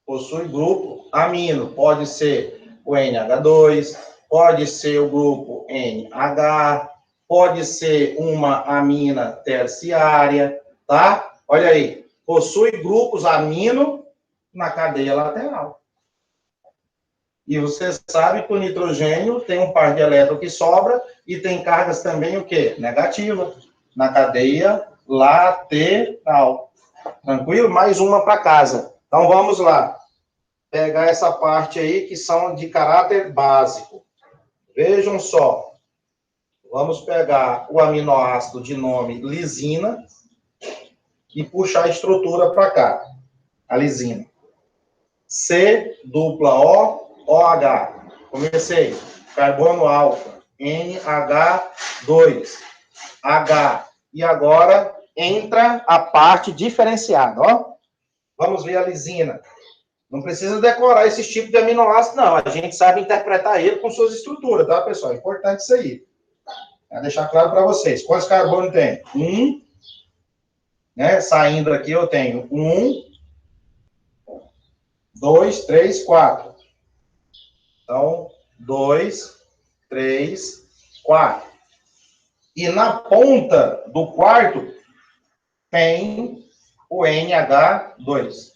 Possui grupo amino. Pode ser o NH2, pode ser o grupo NH, pode ser uma amina terciária, tá? Olha aí. Possui grupos amino na cadeia lateral. E você sabe que o nitrogênio tem um par de elétrons que sobra e tem cargas também o quê? Negativa, na cadeia lateral. Tranquilo? Mais uma para casa. Então, vamos lá. Pegar essa parte aí que são de caráter básico. Vejam só. Vamos pegar o aminoácido de nome lisina e puxar a estrutura para cá. A lisina. C-O-OH. Comecei. Carbono alfa. NH2. H. E agora entra a parte diferenciada, ó. Vamos ver a lisina. Não precisa decorar esses tipos de aminoácidos, não. A gente sabe interpretar ele com suas estruturas, tá, pessoal? É importante isso aí. Vou deixar claro para vocês. Quantos carbonos tem? 1. Né? Saindo aqui eu tenho 1, 2, 3, 4. Então, 2, 3, 4. E na ponta do quarto tem o NH2. O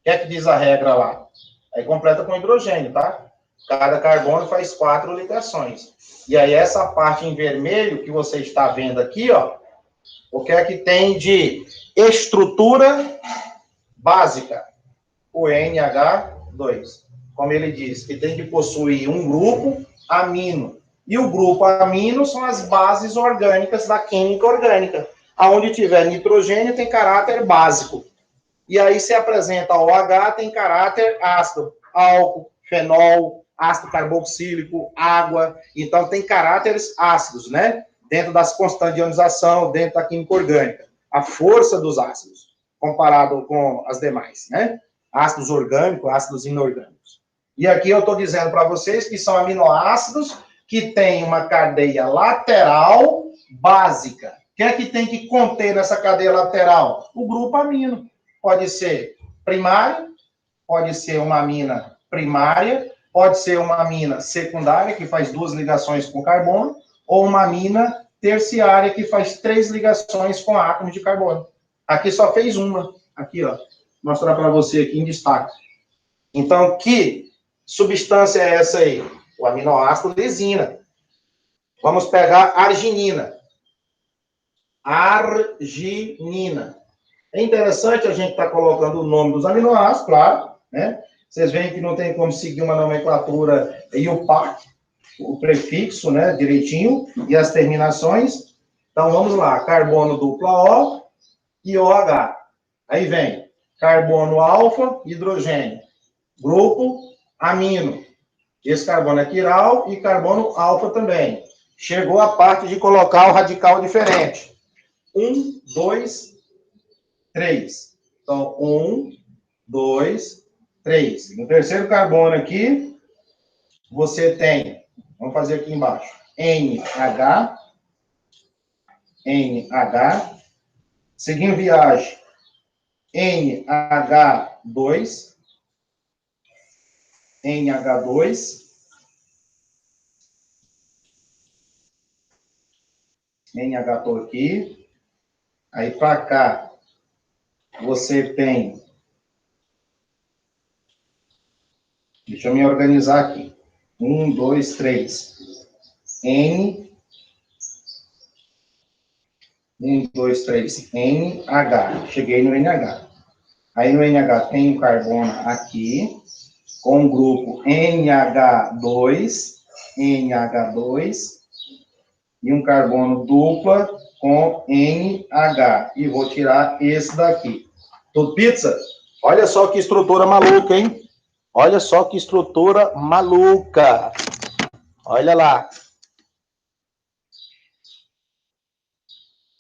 que é que diz a regra lá? Aí completa com hidrogênio, tá? Cada carbono faz 4 ligações. E aí essa parte em vermelho que você está vendo aqui, ó, o que é que tem de estrutura básica? O NH2. Como ele diz, que tem que possuir um grupo amino. E o grupo amino são as bases orgânicas da química orgânica. Aonde tiver nitrogênio tem caráter básico. E aí se apresenta OH, tem caráter ácido. Álcool, fenol, ácido carboxílico, água. Então tem caráteres ácidos, né? Dentro das constantes de ionização, dentro da química orgânica. A força dos ácidos, comparado com as demais, né? Ácidos orgânicos, ácidos inorgânicos. E aqui eu estou dizendo para vocês que são aminoácidos que têm uma cadeia lateral básica. O que é que tem que conter nessa cadeia lateral? O grupo amino. Pode ser primário, pode ser uma amina primária, pode ser uma amina secundária, que faz 2 ligações com carbono, ou uma amina terciária, que faz 3 ligações com átomos de carbono. Aqui só fez uma. Aqui, ó. Vou mostrar para você aqui em destaque. Então, que substância é essa aí? O aminoácido lisina. Vamos pegar arginina. Arginina. É interessante a gente estar colocando o nome dos aminoácidos, claro, né? Vocês veem que não tem como seguir uma nomenclatura e o PAC, o prefixo, né, direitinho, e as terminações. Então, vamos lá. Carbono dupla O e OH. Aí vem carbono alfa, hidrogênio. Grupo amino. Esse carbono é quiral e carbono alfa também. Chegou a parte de colocar o radical diferente. 1, 2, 3. Então, 1, 2, 3. No terceiro carbono aqui, você tem, vamos fazer aqui embaixo, NH, NH, seguindo viagem, NH2, NH2, NH tô aqui, aí para cá, você tem, deixa eu me organizar aqui, 1, 2, 3, N, 1, 2, 3, NH, cheguei no NH. Aí no NH tem um carbono aqui, com o grupo NH2, NH2, e um carbono dupla com NH. E vou tirar esse daqui. Tudo pizza? Olha só que estrutura maluca, hein? Olha só que estrutura maluca. Olha lá.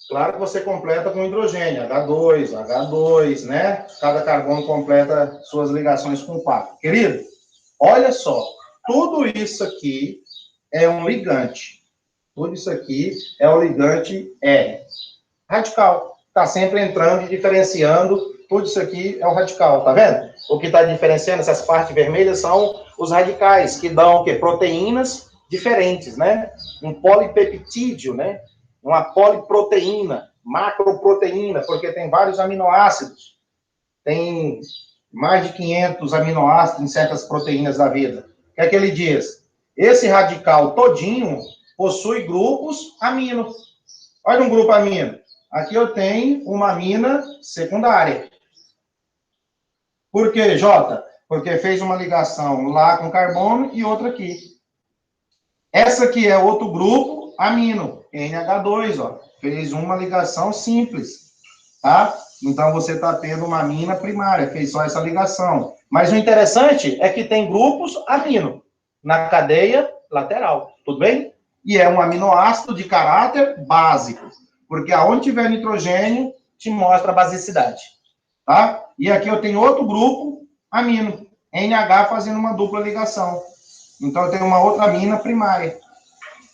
Claro que você completa com hidrogênio, H2, H2, né? Cada carbono completa suas ligações com 4. Querido, olha só. Tudo isso aqui é um ligante. Tudo isso aqui é o ligante R. Radical. Está sempre entrando e diferenciando. Tudo isso aqui é o radical, tá vendo? O que está diferenciando essas partes vermelhas são os radicais, que dão o quê? Proteínas diferentes, né? Um polipeptídeo, né? Uma poliproteína, macroproteína, porque tem vários aminoácidos. Tem mais de 500 aminoácidos em certas proteínas da vida. O que é que ele diz? Esse radical todinho possui grupos amino. Olha um grupo amino. Aqui eu tenho uma amina secundária. Por quê, Jota? Porque fez uma ligação lá com carbono e outra aqui. Essa aqui é outro grupo amino, NH2, ó. Fez uma ligação simples, tá? Então, você está tendo uma amina primária, fez só essa ligação. Mas o interessante é que tem grupos amino na cadeia lateral, tudo bem? E é um aminoácido de caráter básico, porque aonde tiver nitrogênio, te mostra a basicidade, tá? E aqui eu tenho outro grupo amino, NH, fazendo uma dupla ligação. Então, eu tenho uma outra amina primária,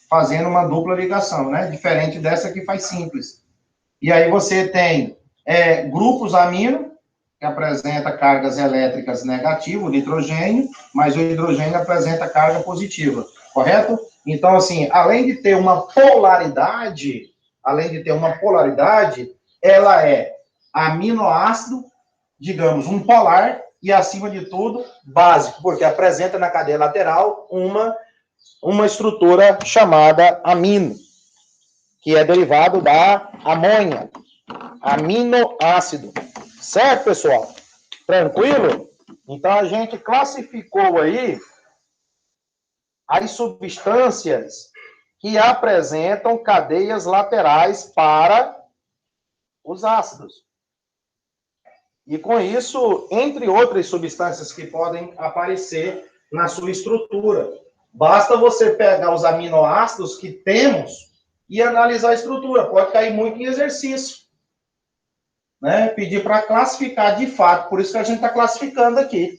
fazendo uma dupla ligação, né? Diferente dessa que faz simples. E aí você tem grupos amino, que apresenta cargas elétricas negativas, o nitrogênio, mas o hidrogênio apresenta carga positiva, correto? Então, assim, além de ter uma polaridade, ela é aminoácido, digamos, um polar, e acima de tudo, básico, porque apresenta na cadeia lateral uma estrutura chamada amino, que é derivado da amônia, aminoácido. Certo, pessoal? Tranquilo? Então, a gente classificou aí as substâncias que apresentam cadeias laterais para os ácidos. E com isso, entre outras substâncias que podem aparecer na sua estrutura. Basta você pegar os aminoácidos que temos e analisar a estrutura. Pode cair muito em exercício, né? Pedir para classificar de fato. Por isso que a gente está classificando aqui.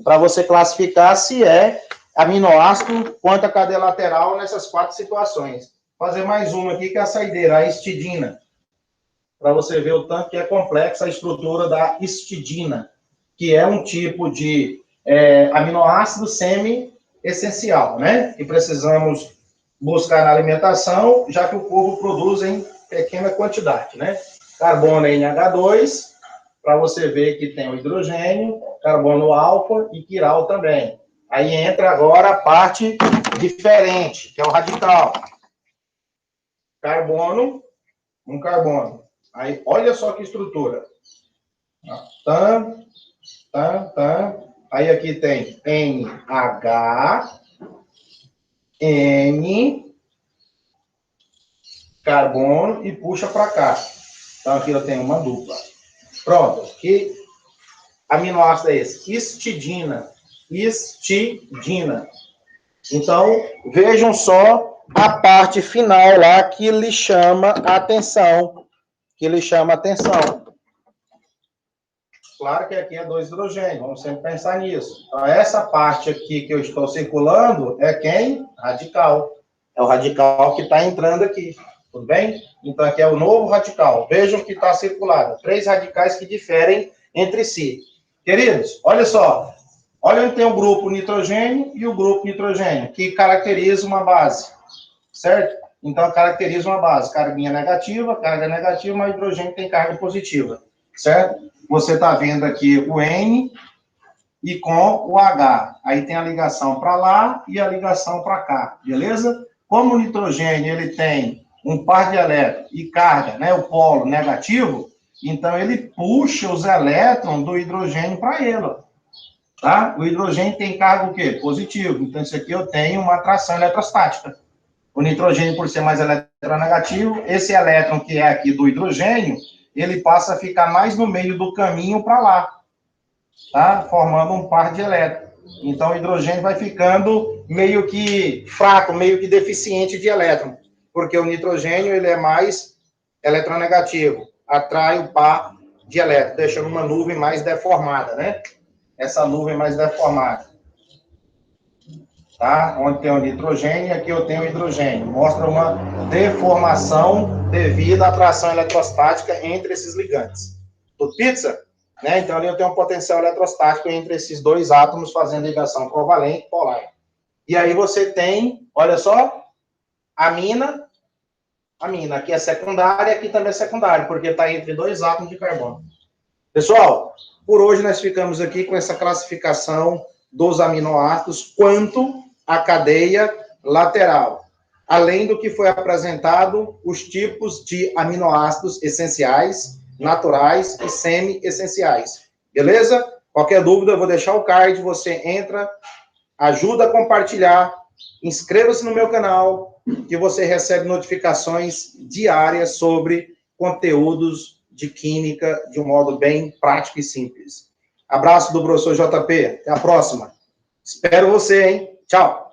Para você classificar se é aminoácido quanto a cadeia lateral nessas 4 situações. Vou fazer mais uma aqui, que é a saideira, a histidina. Para você ver o tanto que é complexa a estrutura da histidina, que é um tipo de aminoácido semi-essencial, né? Que precisamos buscar na alimentação, já que o corpo produz em pequena quantidade, né? Carbono NH2, para você ver que tem o hidrogênio, carbono alfa e quiral também. Aí entra agora a parte diferente, que é o radical. Carbono, um carbono. Aí, olha só que estrutura. Aí aqui tem NH, N, carbono e puxa para cá. Então, aqui eu tenho uma dupla. Pronto. Que aminoácido é esse? Histidina. Histidina. Então, vejam só a parte final lá que lhe chama a atenção. Claro que aqui é 2 hidrogênios, vamos sempre pensar nisso. Então, essa parte aqui que eu estou circulando é quem? Radical. É o radical que está entrando aqui, tudo bem? Então, aqui é o novo radical. Vejam que está circulado. 3 radicais que diferem entre si. Queridos, olha só. Olha onde tem o grupo nitrogênio e o grupo nitrogênio, que caracteriza uma base, certo? Então, caracteriza uma base. Carga negativa, mas o hidrogênio tem carga positiva, certo? Você está vendo aqui o N e com o H. Aí tem a ligação para lá e a ligação para cá, beleza? Como o nitrogênio ele tem um par de elétrons e carga, né, o polo negativo, então ele puxa os elétrons do hidrogênio para ele, tá? O hidrogênio tem carga o quê? Positivo. Então, isso aqui eu tenho uma atração eletrostática. O nitrogênio, por ser mais eletronegativo, esse elétron que é aqui do hidrogênio, ele passa a ficar mais no meio do caminho para lá, tá? Formando um par de elétrons. Então, o hidrogênio vai ficando meio que fraco, meio que deficiente de elétron, porque o nitrogênio, ele é mais eletronegativo, atrai o par de elétrons, deixando uma nuvem mais deformada, né? Essa nuvem mais deformada. Tá? Onde tem o nitrogênio, aqui eu tenho o hidrogênio. Mostra uma deformação devido à atração eletrostática entre esses ligantes. Tudo pizza? Né? Então, ali eu tenho um potencial eletrostático entre esses 2 átomos fazendo ligação covalente e polar. E aí você tem, olha só, amina, aqui é secundária, aqui também é secundária, porque está entre 2 átomos de carbono. Pessoal, por hoje nós ficamos aqui com essa classificação dos aminoácidos quanto à cadeia lateral. Além do que foi apresentado, os tipos de aminoácidos essenciais, naturais e semi-essenciais. Beleza? Qualquer dúvida, eu vou deixar o card, você entra, ajuda a compartilhar, inscreva-se no meu canal, que você recebe notificações diárias sobre conteúdos de química de um modo bem prático e simples. Abraço do professor JP. Até a próxima. Espero você, hein? Tchau.